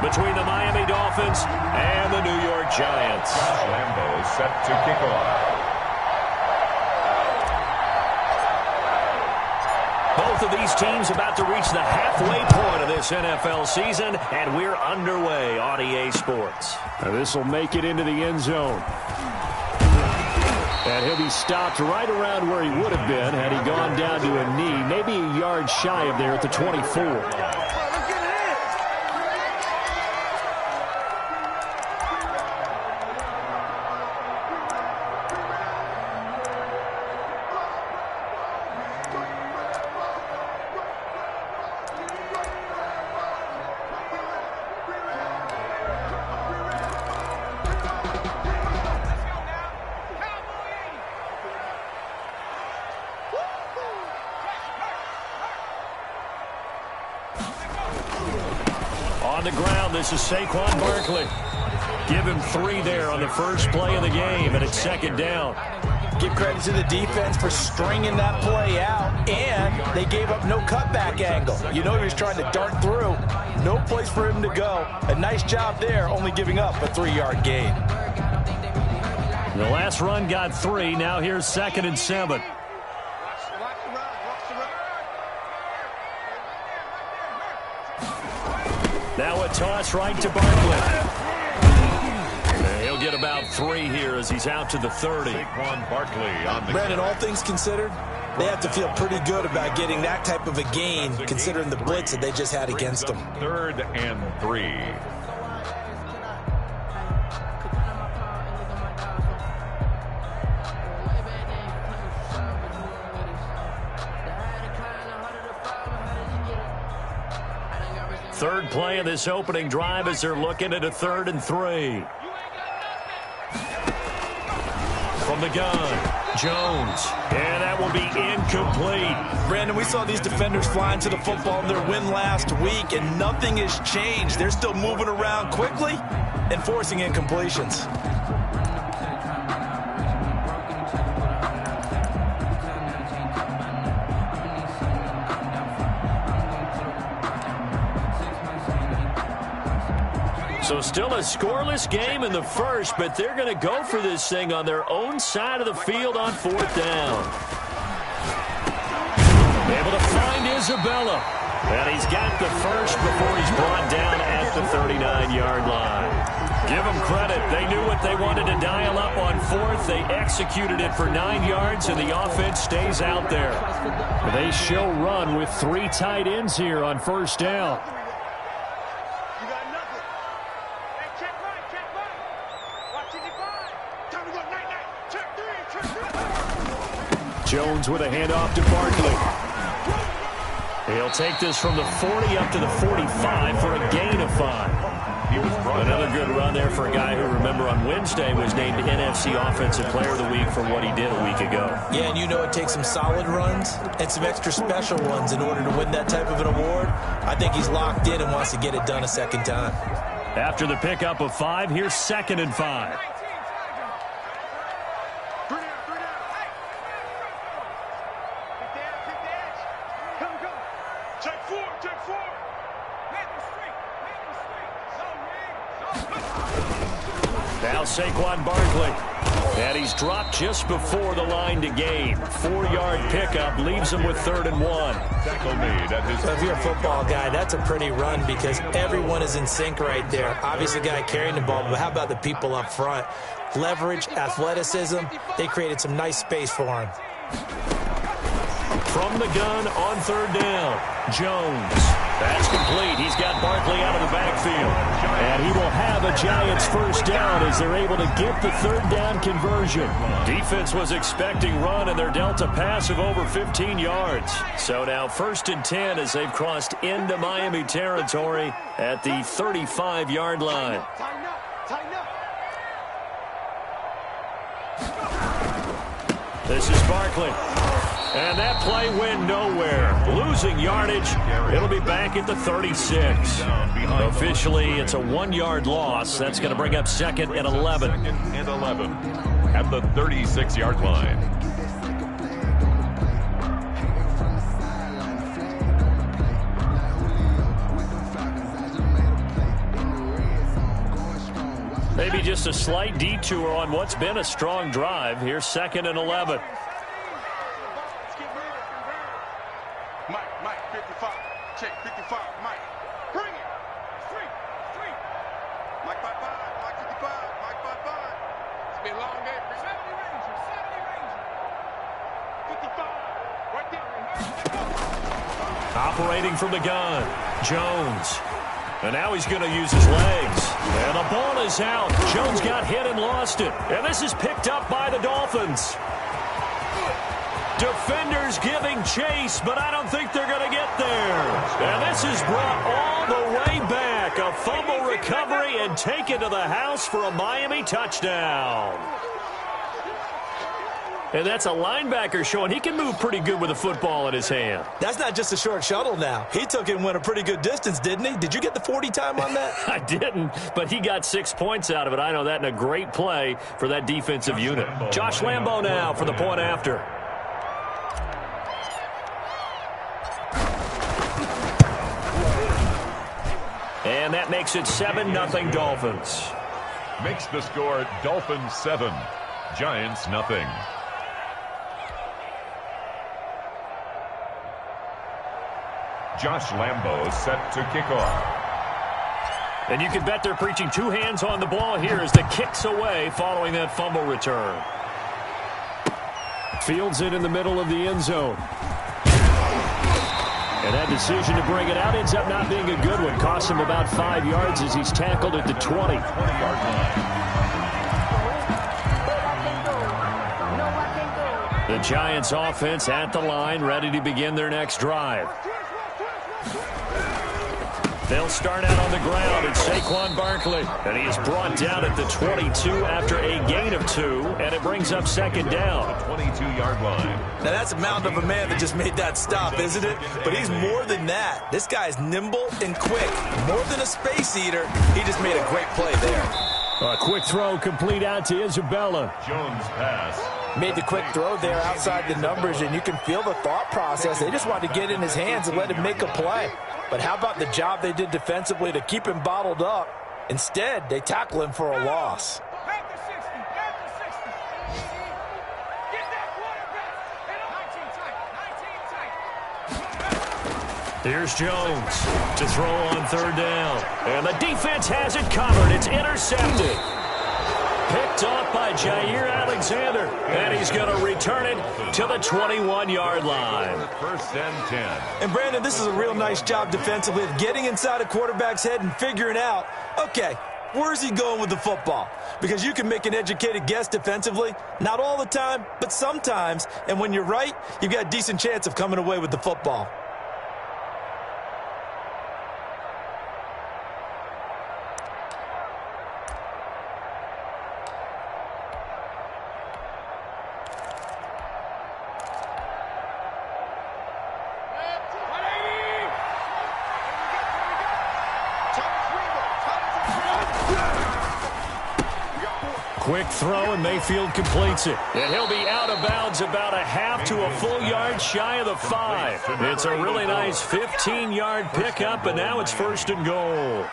between the Miami Dolphins and the New York Giants. Lambeau set to kick off. Both of these teams about to reach the halfway point of this NFL season, and we're underway on EA Sports. This will make it into the end zone. And he'll be stopped right around where he would have been had he gone down to a knee, maybe a yard shy of there at the 24. On the ground, this is Saquon Barkley. Give him 3 there on the first play of the game, and it's second down. Give credit to the defense for stringing that play out, and they gave up no cutback angle. You know he was trying to dart through. No place for him to go. A nice job there, only giving up a 3-yard gain. The last run got 3. Now here's 2nd and 7. Now a toss right to Barkley. He'll get about 3 here as he's out to the 30. Saquon Barkley on the Brandon, all things considered, they have to feel pretty good about getting that type of a gain, considering the blitz that they just had against them. 3rd and 3. Third play of this opening drive as they're looking at a 3rd and 3. From the gun, Jones. And that will be incomplete. Brandon, we saw these defenders flying to the football in their win last week, and nothing has changed. They're still moving around quickly and forcing incompletions. So still a scoreless game in the first, but they're going to go for this thing on their own side of the field on 4th down. Able to find Isabella. And he's got the first before he's brought down at the 39-yard line. Give them credit. They knew what they wanted to dial up on 4th. They executed it for 9 yards, and the offense stays out there. They show run with 3 tight ends here on 1st down. Jones with a handoff to Barkley. He'll take this from the 40 up to the 45 for a gain of 5. He was Another good run there for a guy who, remember, on Wednesday was named NFC Offensive Player of the Week for what he did a week ago. Yeah, and you know it takes some solid runs and some extra special ones in order to win that type of an award. I think he's locked in and wants to get it done a second time. After the pickup of 5, here's 2nd and 5. Now Saquon Barkley. And he's dropped just before the line to gain. 4-yard pickup leaves him with 3rd and 1. tackle made at his. So if you're a football guy, that's a pretty run because everyone is in sync right there. Obviously, the guy carrying the ball, but how about the people up front? Leverage, athleticism, they created some nice space for him. From the gun on 3rd down, Jones. That's complete. He's got Barkley out of the backfield. And he will have a Giants first down as they're able to get the 3rd down conversion. Defense was expecting run, and they're dealt a pass of over 15 yards. So now 1st and 10 as they've crossed into Miami territory at the 35-yard line. This is Barkley. And that play went nowhere. Losing yardage. It'll be back at the 36. Officially, it's a 1-yard loss. That's going to bring up 2nd and 11. 2nd and 11 at the 36-yard line. Maybe just a slight detour on what's been a strong drive. Here's 2nd and 11. Mike, 55. Check, 55. Mike, bring it. Street. Mike 55. Mike 55. Mike 55. It's been a long day. 70 Ranger. 55. Right there. Operating from the gun, Jones. And now he's going to use his legs. And the ball is out. Jones got hit and lost it. And this is picked up by the Dolphins. Defenders giving chase, but I don't think they're going to get there. And this is brought all the way back. A fumble recovery and taken to the house for a Miami touchdown. And that's a linebacker showing he can move pretty good with a football in his hand. That's not just a short shuttle now. He took it and went a pretty good distance, didn't he? Did you get the 40 time on that? I didn't, but he got 6 points out of it. I know that, in a great play for that defensive unit. Josh Lambo now for the point after. And that makes it 7-0 Dolphins. Makes the score Dolphins 7, Giants nothing. Josh Lambo set to kick off. And you can bet they're preaching 2 hands on the ball here as the kick's away following that fumble return. Fields it in the middle of the end zone. And that decision to bring it out ends up not being a good one. Costs him about 5 yards as he's tackled at the 20. 20-yard line. The Giants offense at the line, ready to begin their next drive. They'll start out on the ground. It's Saquon Barkley. And he is brought down at the 22 after a gain of 2. And it brings up 2nd down. 22-yard line. Now, that's a mountain of a man that just made that stop, isn't it? But he's more than that. This guy's nimble and quick. More than a space eater, he just made a great play there. A quick throw complete out to Isabella. Jones pass. Made the quick throw there outside the numbers, and you can feel the thought process. They just wanted to get in his hands and let him make a play. But how about the job they did defensively to keep him bottled up? Instead, they tackle him for a loss. Here's Jones to throw on 3rd down. And the defense has it covered. It's intercepted. Picked off by Jair Alexander. And he's going to return it to the 21-yard line. 1st and 10. And, Brandon, this is a real nice job defensively of getting inside a quarterback's head and figuring out, okay, where's he going with the football? Because you can make an educated guess defensively. Not all the time, but sometimes. And when you're right, you've got a decent chance of coming away with the football. Quick throw, and Mayfield completes it. And he'll be out of bounds about a half to a full yard shy of the 5. It's a really nice 15-yard pickup, and now it's 1st and goal.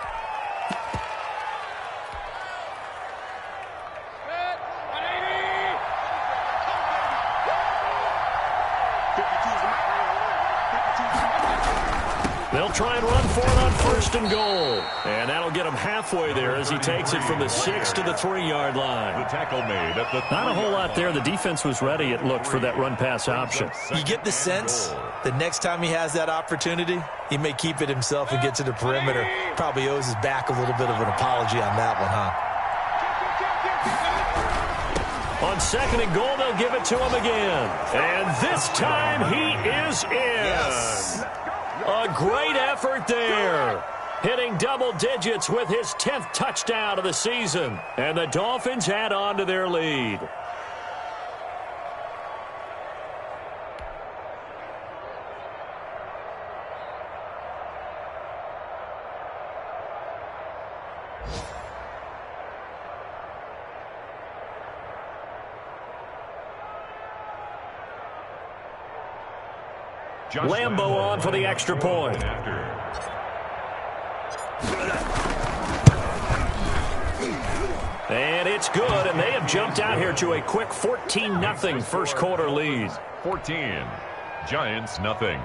They'll try and run for it on 1st and goal. And that'll get him halfway there as he takes it from the 6 to the 3-yard line. The tackle made at the Not a whole lot there. The defense was ready, it looked, for that run-pass option. You get the sense the next time he has that opportunity, he may keep it himself and get to the perimeter. Probably owes his back a little bit of an apology on that one, huh? On 2nd and goal, they'll give it to him again. And this time he is in. Yes. A great effort there. Hitting double digits with his 10th touchdown of the season. And the Dolphins add on to their lead. Lambo on for the extra point. And it's good, and they have jumped out here to a quick 14-0 first quarter lead. 14, Giants nothing.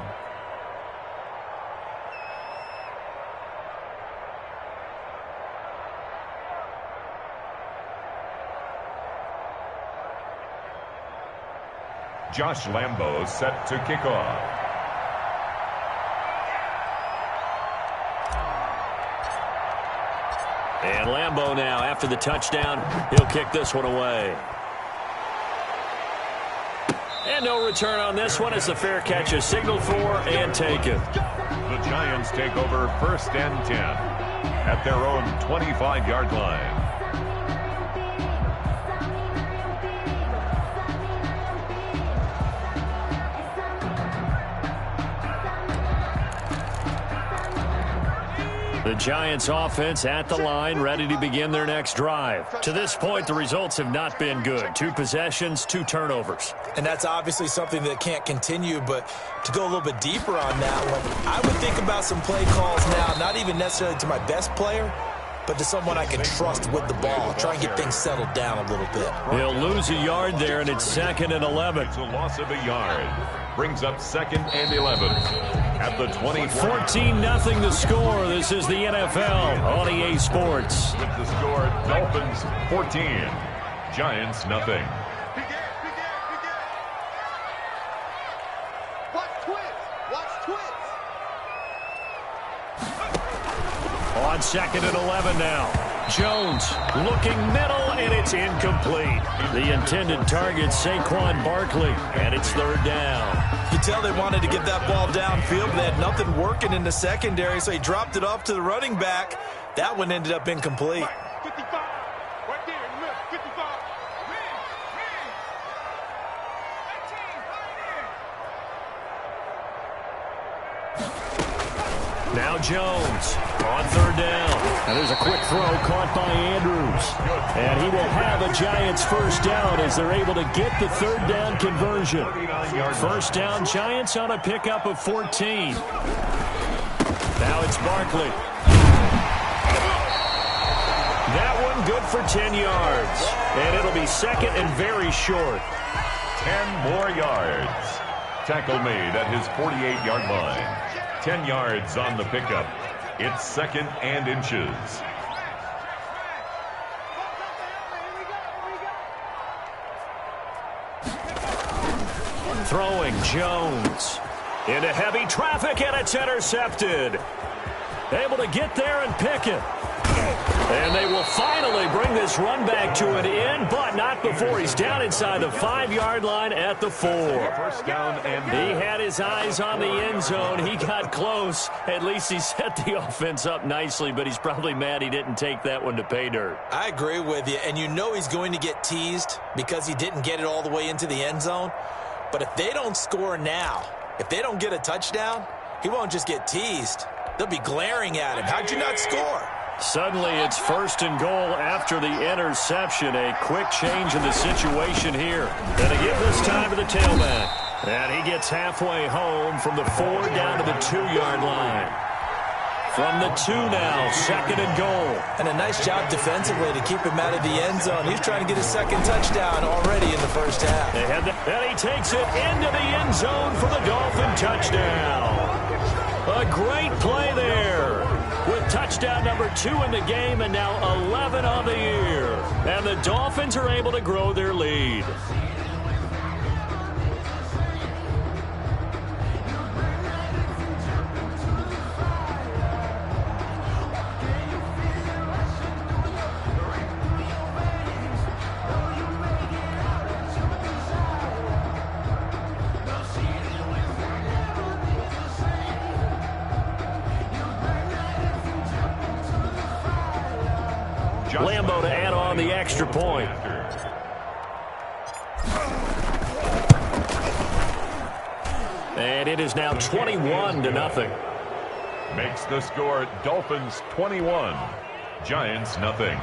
Josh Lambo set to kick off. And Lambo now, after the touchdown, he'll kick this one away. And no return on this one as the fair catch is signaled for and taken. The Giants take over 1st and 10 at their own 25-yard line. The Giants offense at the line, ready to begin their next drive. To this point, the results have not been good. 2 possessions, 2 turnovers. And that's obviously something that can't continue, but to go a little bit deeper on that one, I would think about some play calls now, not even necessarily to my best player, but to someone I can trust with the ball. Try and get things settled down a little bit. He'll lose a yard there, and it's 2nd and 11. It's a loss of a yard. Brings up 2nd and 11 at the 24. 14-0 the score. This is the NFL on EA Sports. With the score, Dolphins 14, Giants nothing. On 2nd and 11 now. Jones looking middle, and it's incomplete. The intended target, Saquon Barkley, and it's 3rd down. You tell they wanted to get that ball downfield, but they had nothing working in the secondary, so he dropped it off to the running back. That one ended up incomplete. 55, right there in the middle, 55. Now Jones on 3rd down. And there's a quick throw caught by Andrews. And he will have a Giants 1st down as they're able to get the 3rd down conversion. 1st down, Giants on a pickup of 14. Now it's Barkley. That one good for 10 yards. And it'll be 2nd and very short. 10 more yards. Tackle made at his 48-yard line. 10 yards on the pickup. It's 2nd and inches. Throwing Jones into heavy traffic, and it's intercepted. Able to get there and pick it. And they will finally bring this run back to an end, but not before he's down inside the 5-yard line at the 4. 1st down and He had his eyes on the end zone. He got close. At least he set the offense up nicely, but he's probably mad he didn't take that one to pay dirt. I agree with you, and you know he's going to get teased because he didn't get it all the way into the end zone. But if they don't score now, if they don't get a touchdown, he won't just get teased. They'll be glaring at him. How'd you not score? Suddenly it's 1st and goal after the interception. A quick change in the situation here. And they give this time to the tailback. And he gets halfway home from the 4 down to the 2-yard line. From the 2 now, 2nd and goal. And a nice job defensively to keep him out of the end zone. He's trying to get his 2nd touchdown already in the 1st half. And he takes it into the end zone for the Dolphin touchdown. A great play there with touchdown number 2 in the game and now 11 on the year. And the Dolphins are able to grow their lead. Lambo to add on the extra point. And it is now 21-0. Makes the score Dolphins 21, Giants nothing.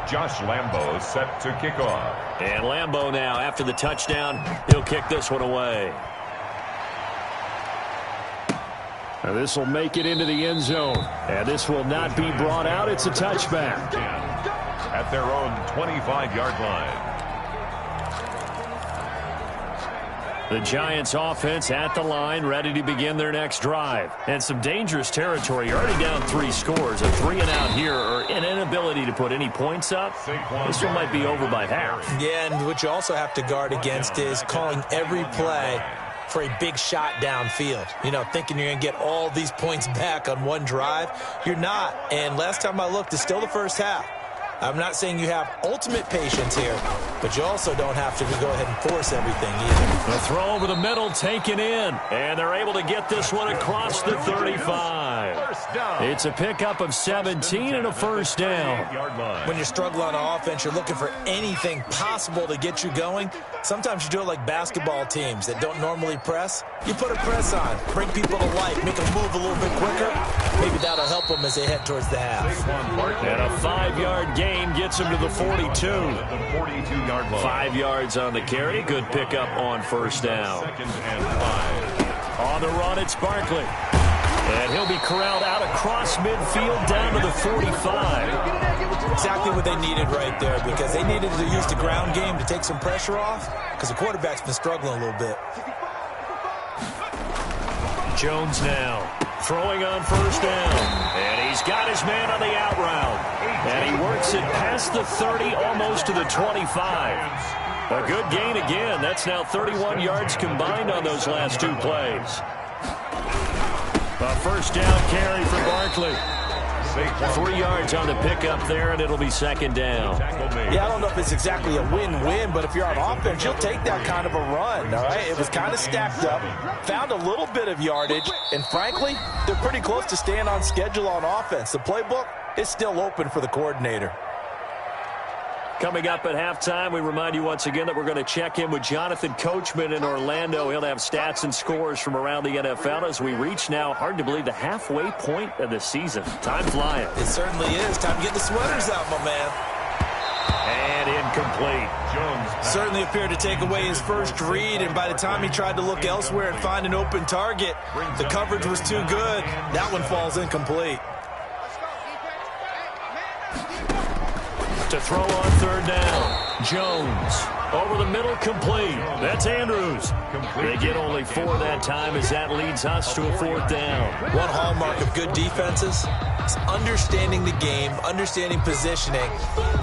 Josh Lambo set to kick off. And Lambo now, after the touchdown, he'll kick this one away. And this will make it into the end zone. And this will not be brought out. It's a touchback. At their own 25-yard line. The Giants offense at the line, ready to begin their next drive. And some dangerous territory. You're already down 3 scores. A 3-and-out here, or an inability to put any points up. This one might be over by half. Yeah, and what you also have to guard against is calling every play for a big shot downfield. You know, thinking you're going to get all these points back on one drive. You're not. And last time I looked, it's still the first half. I'm not saying you have ultimate patience here, but you also don't have to go ahead and force everything either. The throw over the middle taken in, and they're able to get this one across the 35. It's a pickup of 17 and a first down. When you're struggling on offense, you're looking for anything possible to get you going. Sometimes you do it like basketball teams that don't normally press. You put a press on, bring people to life, make them move a little bit quicker. Maybe that'll help them as they head towards the half. And a 5-yard gain gets them to the 42. 42-yard line. 5 yards on the carry. Good pickup on first down. Second and 5. On the run, it's Barkley. And he'll be corralled out across midfield down to the 45. Exactly what they needed right there, because they needed to use the ground game to take some pressure off, because the quarterback's been struggling a little bit. Jones now throwing on first down. And he's got his man on the out route. And he works it past the 30, almost to the 25. A good gain again. That's now 31 yards combined on those last 2 plays. A first down carry for Barkley. 3 yards on the pickup there, and it'll be second down. Yeah, I don't know if it's exactly a win-win, but if you're on offense, you'll take that kind of a run, all right? It was kind of stacked up, found a little bit of yardage, and frankly, they're pretty close to staying on schedule on offense. The playbook is still open for the coordinator. Coming up at halftime, we remind you once again that we're going to check in with Jonathan Coachman in Orlando. He'll have stats and scores from around the NFL as we reach now, hard to believe, the halfway point of the season. Time flying. It certainly is. Time to get the sweaters out, my man. And incomplete. Jones Certainly appeared to take away his first read, and by the time he tried to look elsewhere and find an open target, the coverage was too good. That one falls incomplete. To throw on third down. Jones over the middle, complete. That's Andrews. They get only 4 that time as that leads us to a 4th down. One hallmark of good defenses is understanding the game, understanding positioning,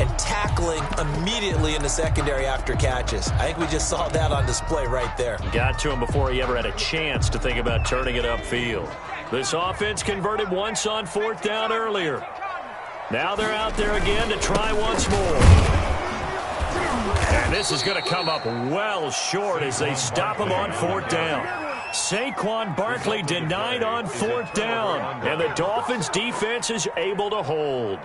and tackling immediately in the secondary after catches. I think we just saw that on display right there. Got to him before he ever had a chance to think about turning it upfield. This offense converted once on 4th down earlier. Now they're out there again to try once more. And this is going to come up well short as they stop him on 4th down. Saquon Barkley denied on 4th down. And the Dolphins defense is able to hold.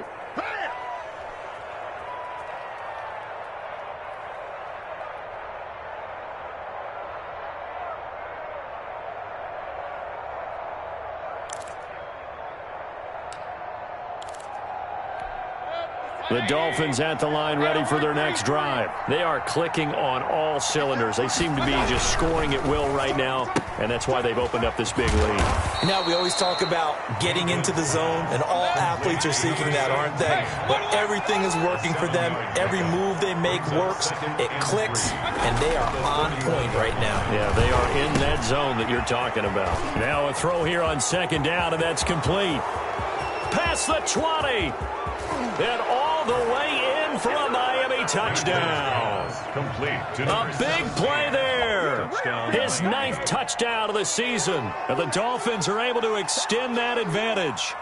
The Dolphins at the line ready for their next drive. They are clicking on all cylinders. They seem to be just scoring at will right now, and that's why they've opened up this big lead. Now, we always talk about getting into the zone, and all athletes are seeking that, aren't they? But everything is working for them. Every move they make works. It clicks, and they are on point right now. Yeah, they are in that zone that you're talking about. Now a throw here on 2nd down, and that's complete. Past the 20. And all the way in for a Miami touchdown. complete. A big play there. His 9th touchdown of the season. And the Dolphins are able to extend that advantage.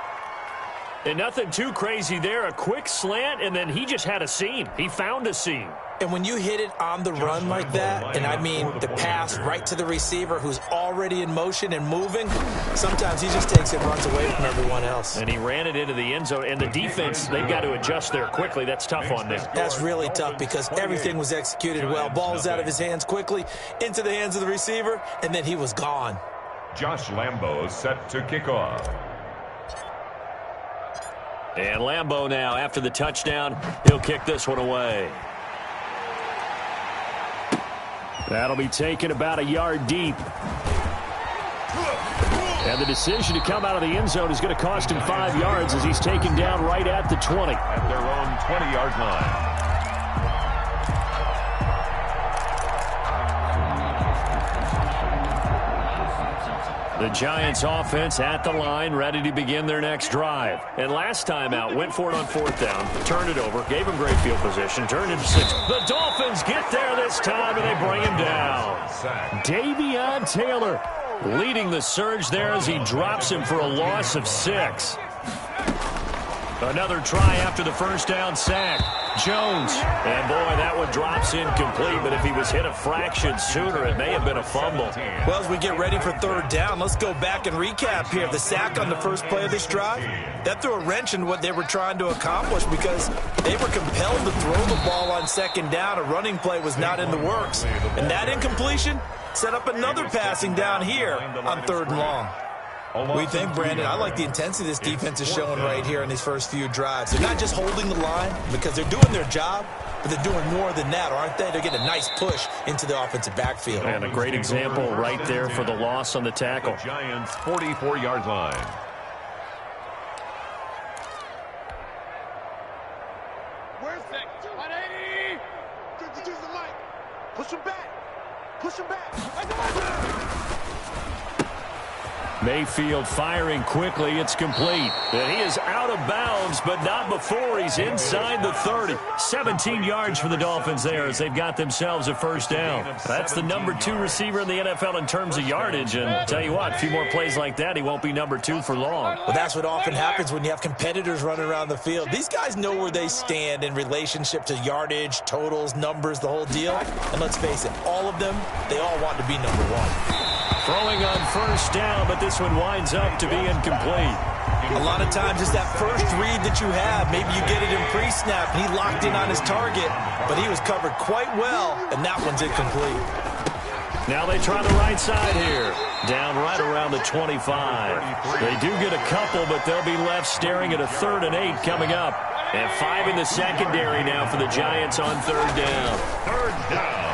And nothing too crazy there. A quick slant, and then he just had a seam. He found a seam. And when you hit it on the run like that, and I mean the pass right to the receiver who's already in motion and moving, sometimes he just takes it and runs away from everyone else. And he ran it into the end zone. And the defense, they've got to adjust there quickly. That's tough on them. That's really tough because everything was executed well. Ball was out of his hands quickly, into the hands of the receiver, and then he was gone. Josh Lambo set to kick off. And Lambo now, after the touchdown, he'll kick this one away. That'll be taken about a yard deep. And the decision to come out of the end zone is going to cost him 5 yards as he's taken down right at the 20. At their own 20-yard line. The Giants offense at the line, ready to begin their next drive. And last time out, went for it on 4th down, turned it over, gave him great field position, turned it to 6. The Dolphins get there this time, and they bring him down. Davion Taylor leading the surge there as he drops him for a loss of 6. Another try after the first down sack. Jones. And, boy, that one drops incomplete, but if he was hit a fraction sooner, it may have been a fumble. Well, as we get ready for 3rd down, let's go back and recap here. The sack on the first play of this drive, that threw a wrench in what they were trying to accomplish because they were compelled to throw the ball on 2nd down. A running play was not in the works. And that incompletion set up another passing down here on 3rd and long. What do you think, Brandon? I like the intensity this defense is showing right here in these first few drives. They're not just holding the line because they're doing their job, but they're doing more than that, aren't they? They're getting a nice push into the offensive backfield. And a great example right there for the loss on the tackle. The Giants' 44-yard line. Where's that? 180! Use the light. Push him back. Push him back. Mayfield firing quickly. It's complete. And he is out of bounds, but not before he's inside the 30. 17 yards for the Dolphins there as they've got themselves a first down. That's the number 2 receiver in the NFL in terms of yardage. And tell you what, a few more plays like that, he won't be number 2 for long. Well, that's what often happens when you have competitors running around the field. These guys know where they stand in relationship to yardage, totals, numbers, the whole deal. And let's face it, all of them, they all want to be number 1. Throwing on first down, but this one winds up to be incomplete. A lot of times it's that first read that you have. Maybe you get it in pre-snap, and he locked in on his target, but he was covered quite well, and that one's incomplete. Now they try the right side here. Down right around the 25. They do get a couple, but they'll be left staring at a 3rd and 8 coming up. And 5 in the secondary now for the Giants on 3rd down. 3rd down.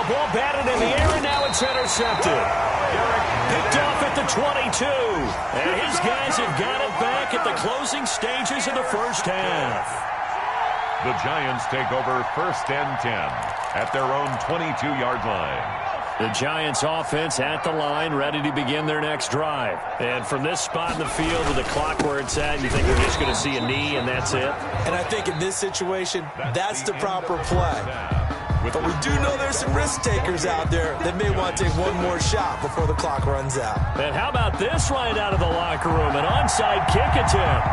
Ball batted in the air, and now it's intercepted. Picked off at the 22. And his guys have got it back at the closing stages of the first half. The Giants take over 1st and 10 at their own 22-yard line. The Giants offense at the line, ready to begin their next drive. And from this spot in the field with the clock where it's at, you think we're just going to see a knee and that's it? And I think in this situation, that's the proper play. But we do know there's some risk takers out there that may want to take one more shot before the clock runs out. And how about this right out of the locker room? An onside kick attempt.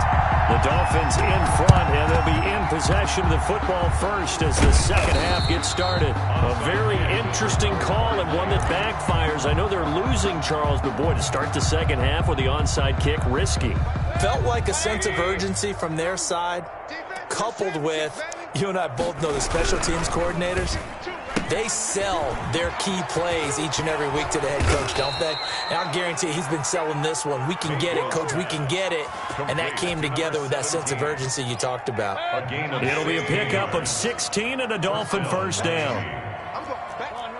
The Dolphins in front, and they'll be in possession of the football first as the second half gets started. A very interesting call and one that backfires. I know they're losing, Charles, but boy, to start the second half with the onside kick, risky. Felt like a sense of urgency from their side, coupled with, you and I both know the special teams coordinators, they sell their key plays each and every week to the head coach, don't they? And I'll guarantee you he's been selling this one. We can get it, coach, we can get it. And that came together with that sense of urgency you talked about. It'll be a pickup of 16 and a Dolphin first down. I'm going back. Run.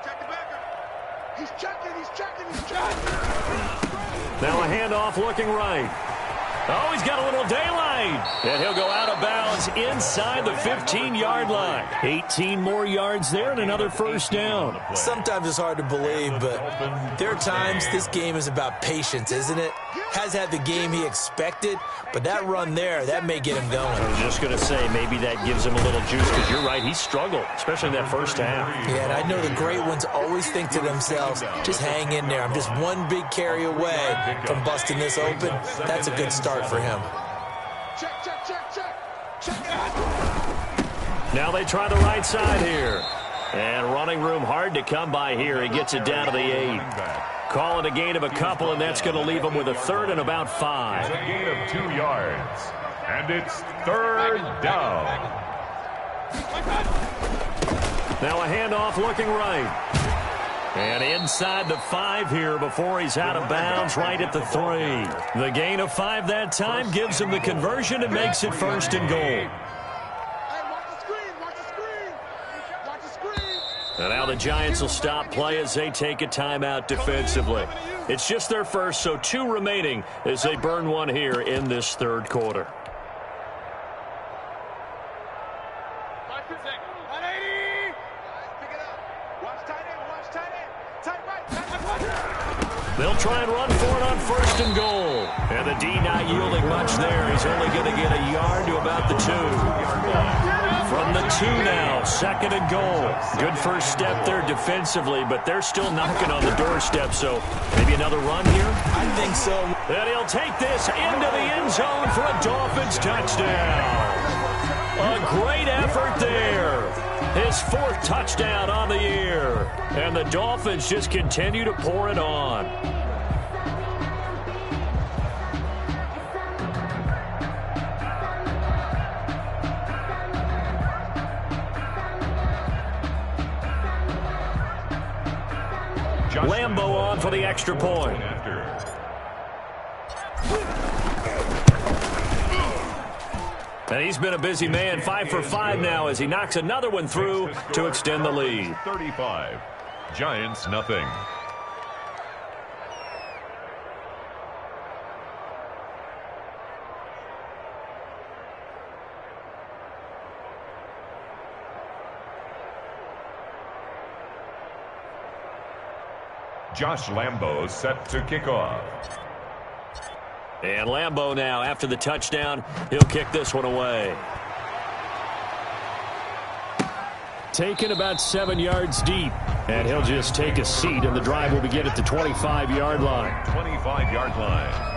Check the backer. He's checking. Now a handoff looking right. Oh, he's got a little daylight. And he'll go out of bounds inside the 15-yard line. 18 more yards there and another first down. Sometimes it's hard to believe, but there are times this game is about patience, isn't it? Has had the game he expected, but that run there, that may get him going. I was just going to say, maybe that gives him a little juice because you're right, he struggled, especially in that first half. Yeah, and I know the great ones always think to themselves, just hang in there. I'm just one big carry away from busting this open. That's a good start for him. Check. Now they try the right side here. And running room hard to come by here. He gets it down to the 8. Call it a gain of a couple, and that's going to leave him with a 3rd and about 5. It's a gain of 2 yards. And it's 3rd down. Now a handoff looking right. And inside the 5 here before he's out of bounds right at the 3. The gain of 5 that time gives him the conversion and makes it 1st and goal. And now the Giants will stop play as they take a timeout defensively. It's just their first, so 2 remaining as they burn one here in this third quarter. They'll try and run for it on 1st and goal. And the D not yielding much there. He's only going to get a yard to about the 2. From the 2 now, 2nd and goal. Good first step there defensively, but they're still knocking on the doorstep, so maybe another run here? I think so. And he'll take this into the end zone for a Dolphins touchdown. A great effort there. His 4th touchdown on the year. And the Dolphins just continue to pour it on. Lambo on for the extra point. And he's been a busy man, 5 for 5 now as he knocks another one through to extend the lead. 35. Giants nothing. Josh Lambo set to kick off. And Lambo now, after the touchdown, he'll kick this one away. Taken about 7 yards deep. And he'll just take a seat, and the drive will begin at the 25-yard line. 25-yard line.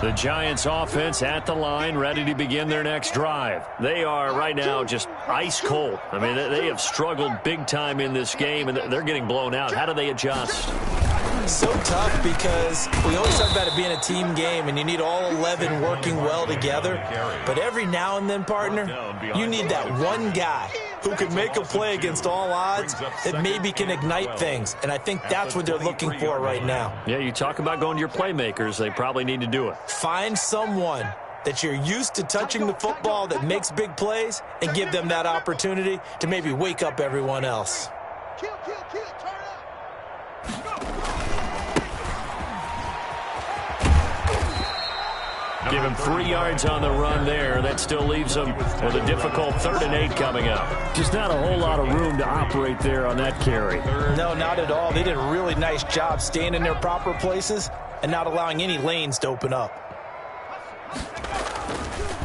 The Giants offense at the line, ready to begin their next drive. They are right now just ice cold. I mean, they have struggled big time in this game, and they're getting blown out. How do they adjust? So tough because we always talk about it being a team game, and you need all 11 working well together. But every now and then, partner, you need that one guy who can make a play against all odds that maybe can ignite things. And I think that's what they're looking for right now. Yeah, you talk about going to your playmakers. They probably need to do it. Find someone that you're used to touching the football that makes big plays and give them that opportunity to maybe wake up everyone else. Kill, turn up. Give him 3 yards on the run there. That still leaves him with a difficult 3rd and 8 coming up. Just not a whole lot of room to operate there on that carry. No, not at all. They did a really nice job staying in their proper places and not allowing any lanes to open up.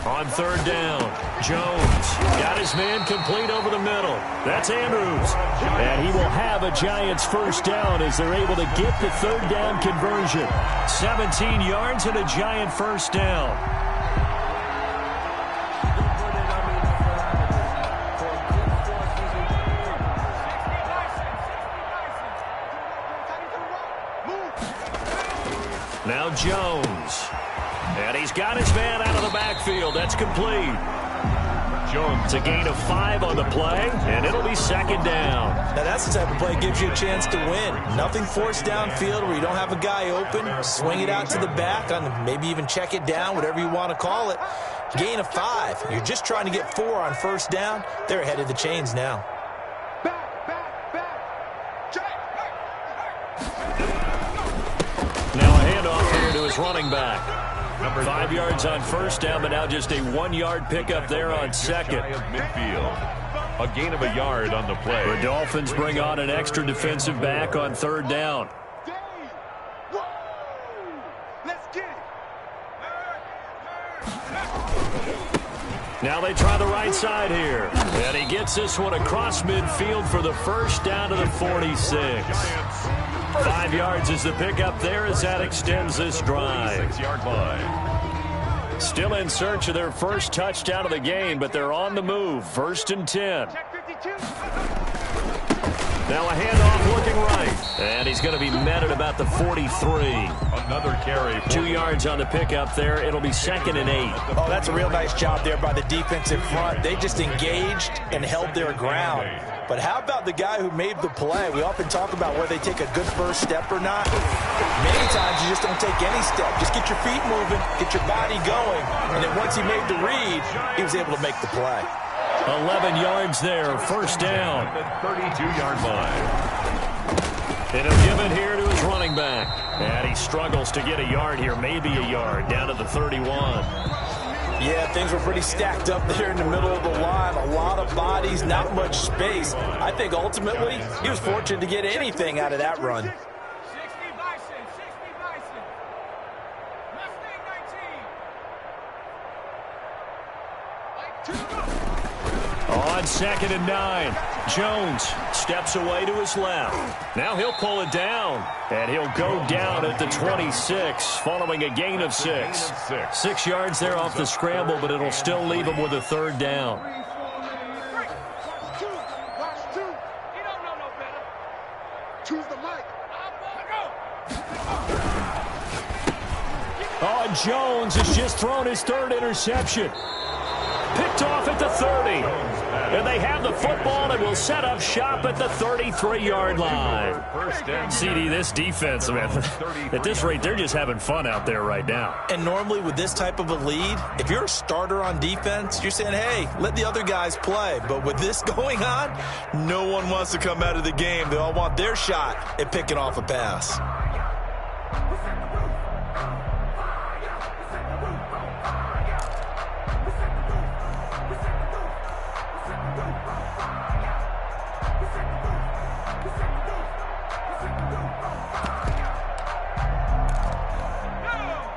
On 3rd down, Jones got his man complete over the middle. That's Andrews. And he will have a Giants 1st down as they're able to get the 3rd down conversion. 17 yards and a Giant 1st down. Now Jones. And he's got his man out of the backfield. That's complete. Jones, a gain of 5 on the play, and it'll be 2nd down. Now that's the type of play that gives you a chance to win. Nothing forced downfield where you don't have a guy open. Swing it out to the back, on maybe even check it down, whatever you want to call it. Gain of 5. You're just trying to get 4 on 1st down. They're ahead of the chains now. Now a handoff here to his running back. 5 yards on 1st down, but now just a 1-yard pickup there on 2nd. Midfield. A gain of a yard on the play. The Dolphins bring on an extra defensive back on 3rd down. Let's get it. Now they try the right side here. And he gets this one across midfield for the 1st down to the 46. 5 yards is the pickup there as that extends this drive. 6-yard line. Still in search of their 1st touchdown of the game, but they're on the move. 1st and 10. Now a handoff looking right. And he's going to be met at about the 43. Another carry. 2 yards on the pickup there. It'll be 2nd and 8. Oh, that's a real nice job there by the defensive front. They just engaged and held their ground. But how about the guy who made the play? We often talk about whether they take a good first step or not. Many times you just don't take any step. Just get your feet moving, get your body going. And then once he made the read, he was able to make the play. 11 yards there, first down. The 32-yard line. And he'll give it here to his running back. And he struggles to get a yard here, maybe a yard, down to the 31. Yeah, things were pretty stacked up there in the middle of the line. A lot of bodies, not much space. I think ultimately he was fortunate to get anything out of that run. 60 Bison, 60 Bison. Mustang 19. On 2nd and 9, Jones steps away to his left. Now he'll pull it down, and he'll go down at the 26, following a gain of 6. 6 yards there off the scramble, but it'll still leave him with a 3rd down. Watch two. He don't know no better. Choose the mic. Oh, and Jones has just thrown his 3rd interception. Picked off at the 30. And they have the football and will set up shop at the 33-yard line. CD, this defense, man, at this rate, they're just having fun out there right now. And normally with this type of a lead, if you're a starter on defense, you're saying, hey, let the other guys play. But with this going on, no one wants to come out of the game. They all want their shot at picking off a pass.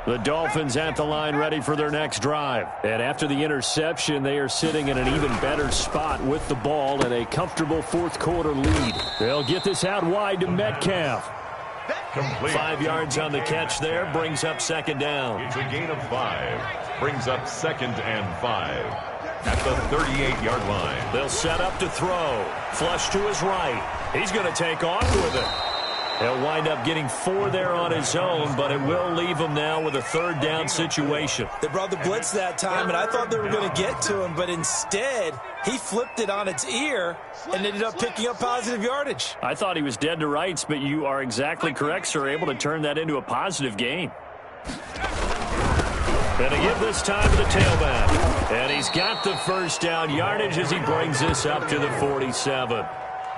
The Dolphins at the line ready for their next drive. And after the interception, they are sitting in an even better spot with the ball and a comfortable 4th quarter lead. They'll get this out wide to Metcalf. Complete. 5 yards on the catch there, brings up 2nd down. It's a gain of 5. Brings up 2nd and 5. At the 38-yard line. They'll set up to throw. Flush to his right. He's going to take off with it. He'll wind up getting 4 there on his own, but it will leave him now with a 3rd down situation. They brought the blitz that time, and I thought they were going to get to him, but instead he flipped it on its ear and ended up picking up positive yardage. I thought he was dead to rights, but you are exactly correct, sir, able to turn that into a positive gain. And a give this time to the tailback. And he's got the 1st down yardage as he brings this up to the 47.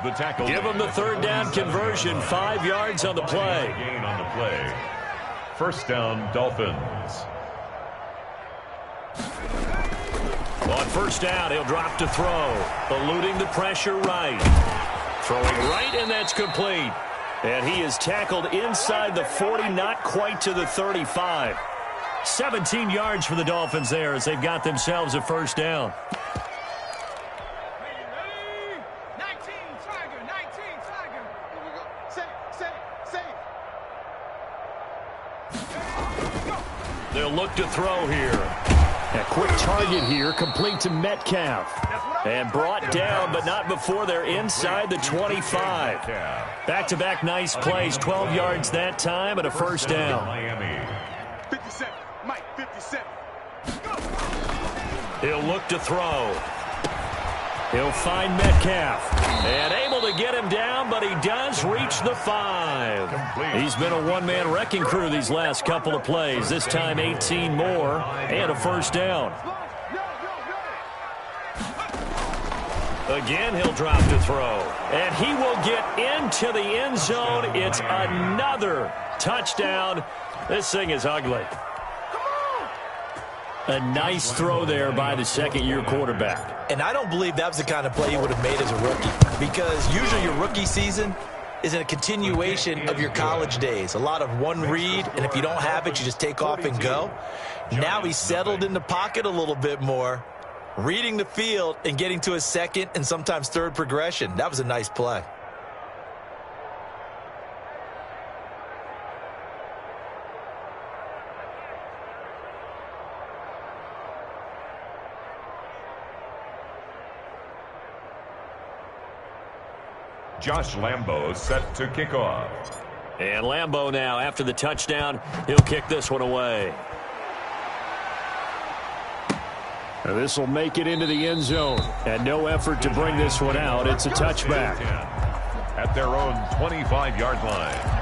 The tackle. Give him the 3rd down conversion. 5 yards on the play. Gain on the play. 1st down, Dolphins. On 1st down, he'll drop to throw. Eluding the pressure right. Throwing right, and that's complete. And he is tackled inside the 40, not quite to the 35. 17 yards for the Dolphins there as they've got themselves a 1st down. They'll look to throw here. A quick target here, complete to Metcalf. And brought down, but not before they're inside the 25. Back-to-back nice plays, 12 yards that time, and a 1st down. Miami. 57, Mike, 57. He'll look to throw. He'll find Metcalf. And able to get him down, but he does reach the 5. He's been a one-man wrecking crew these last couple of plays. This time 18 more and a 1st down. Again, he'll drop to throw. And he will get into the end zone. It's another touchdown. This thing is ugly. A nice throw there by the 2nd-year quarterback. And I don't believe that was the kind of play he would have made as a rookie, because usually your rookie season is a continuation of your college days. A lot of one read, and if you don't have it, you just take off and go. Now he's settled in the pocket a little bit more, reading the field and getting to his 2nd and sometimes 3rd progression. That was a nice play. Josh Lambo set to kick off. And Lambo now, after the touchdown, he'll kick this one away. This will make it into the end zone. And no effort to bring this one out. It's a touchback. At their own 25-yard line.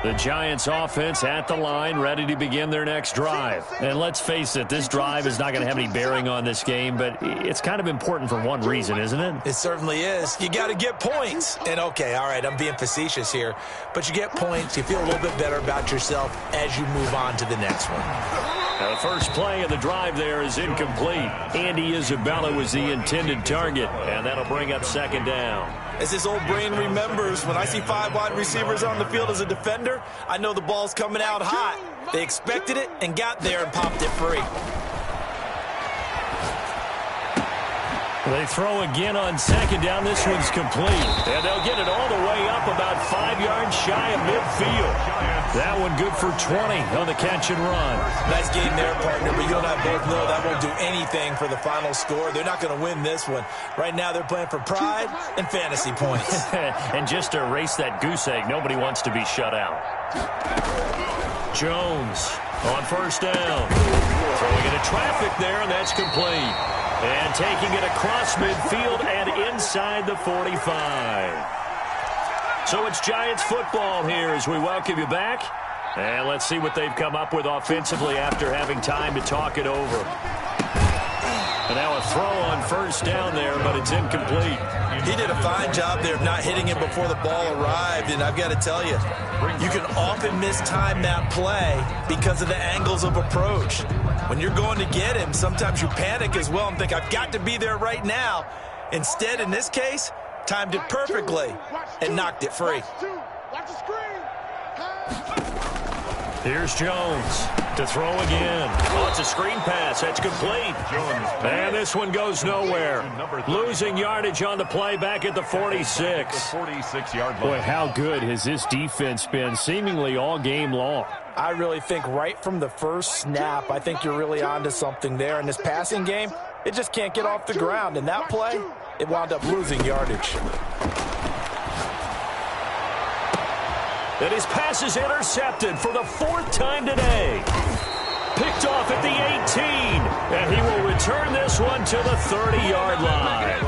The Giants offense at the line, ready to begin their next drive. And let's face it, this drive is not going to have any bearing on this game, but it's kind of important for one reason, isn't it? It certainly is. You got to get points. And okay, all right, I'm being facetious here, but you get points, you feel a little bit better about yourself as you move on to the next one. Now, the first play of the drive there is incomplete. Andy Isabella was the intended target, and that'll bring up second down. As this old brain remembers, when I see 5 wide receivers on the field as a defender, I know the ball's coming out hot. They expected it and got there and popped it free. They throw again on second down. This one's complete. And they'll get it all the way up about 5 yards shy of midfield. That one good for 20 on the catch and run. Nice game there, partner, but you and I both know that won't do anything for the final score. They're not going to win this one. Right now they're playing for pride and fantasy points. And just to erase that goose egg, nobody wants to be shut out. Jones on first down. Throwing into traffic there, and that's complete. And taking it across midfield and inside the 45. So it's Giants football here as we welcome you back. And let's see what they've come up with offensively after having time to talk it over. And now a throw on first down there, but it's incomplete. He did a fine job there of not hitting it before the ball arrived, and I've got to tell you, you can often mistime that play because of the angles of approach. When you're going to get him, sometimes you panic as well and think, I've got to be there right now. Instead, in this case, timed it perfectly and knocked it free. Here's Jones to throw again. Oh, it's a screen pass. That's complete. And this one goes nowhere. Losing yardage on the play back at the 46. The 46-yard line. Boy, how good has this defense been seemingly all game long? I really think right from the first snap, I think you're really onto something there. In this passing game, it just can't get off the ground. And that play, it wound up losing yardage. And his pass is intercepted for the 4th time today. Picked off at the 18. And he will return this one to the 30-yard line.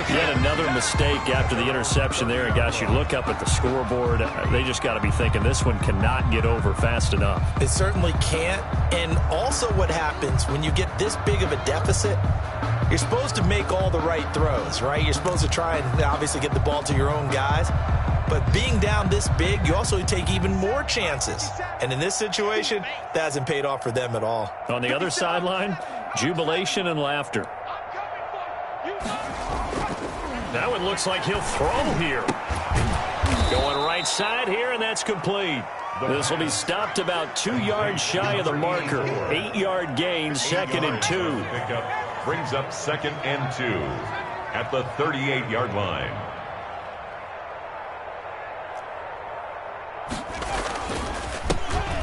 Yet another mistake after the interception there. And gosh, you look up at the scoreboard, they just got to be thinking this one cannot get over fast enough. It certainly can't. And also what happens when you get this big of a deficit, you're supposed to make all the right throws, right? You're supposed to try and obviously get the ball to your own guys. But being down this big, you also take even more chances. And in this situation, that hasn't paid off for them at all. On the other sideline, jubilation and laughter. That one looks like he'll throw here. Going right side here, and that's complete. This will be stopped about 2 yards shy of the marker. 8-yard gain, 2nd and 2. Pickup brings up 2nd and 2 at the 38-yard line.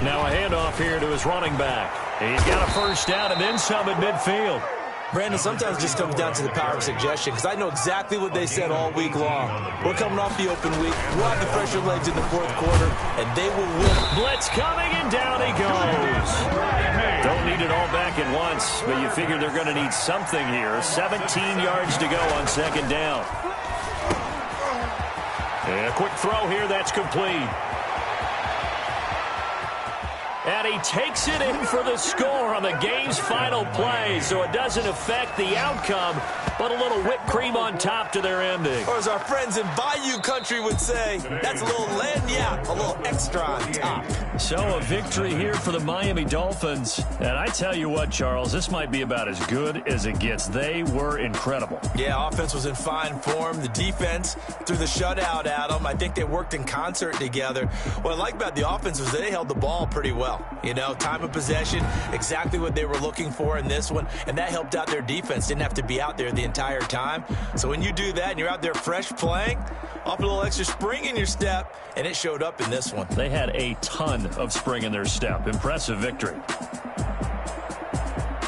Now a handoff here to his running back. He's got a first down and then some at midfield. Brandon, sometimes it just comes down to the power of suggestion because I know exactly what they said all week long. We're coming off the open week. We'll have the fresher legs in the 4th quarter, and they will win. Blitz coming, and down he goes. Don't need it all back at once, but you figure they're going to need something here. 17 yards to go on 2nd down. And a quick throw here, that's complete. And he takes it in for the score on the game's final play, so it doesn't affect the outcome, but a little whipped cream on top to their ending. Or as our friends in Bayou Country would say, that's a little lagniappe, a little extra on top. So a victory here for the Miami Dolphins. And I tell you what, Charles, this might be about as good as it gets. They were incredible. Yeah, offense was in fine form. The defense threw the shutout at them. I think they worked in concert together. What I like about the offense was they held the ball pretty well. You know, time of possession, exactly what they were looking for in this one, and that helped out their defense. Didn't have to be out there the entire time. So when you do that and you're out there fresh playing, Off a little extra spring in your step, and it showed up in this one. They had a ton of spring in their step. Impressive victory.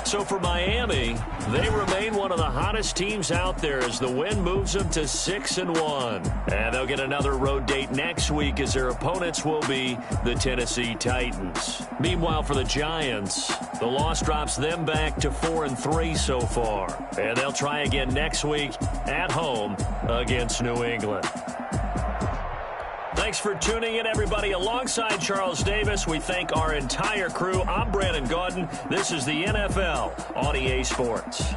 So for Miami, they remain one of the hottest teams out there as the win moves them to 6-1. And they'll get another road date next week as their opponents will be the Tennessee Titans. Meanwhile, for the Giants, the loss drops them back to 4-3 so far. And they'll try again next week at home against New England. Thanks for tuning in, everybody. Alongside Charles Davis, we thank our entire crew. I'm Brandon Gaudin. This is the NFL on EA Sports.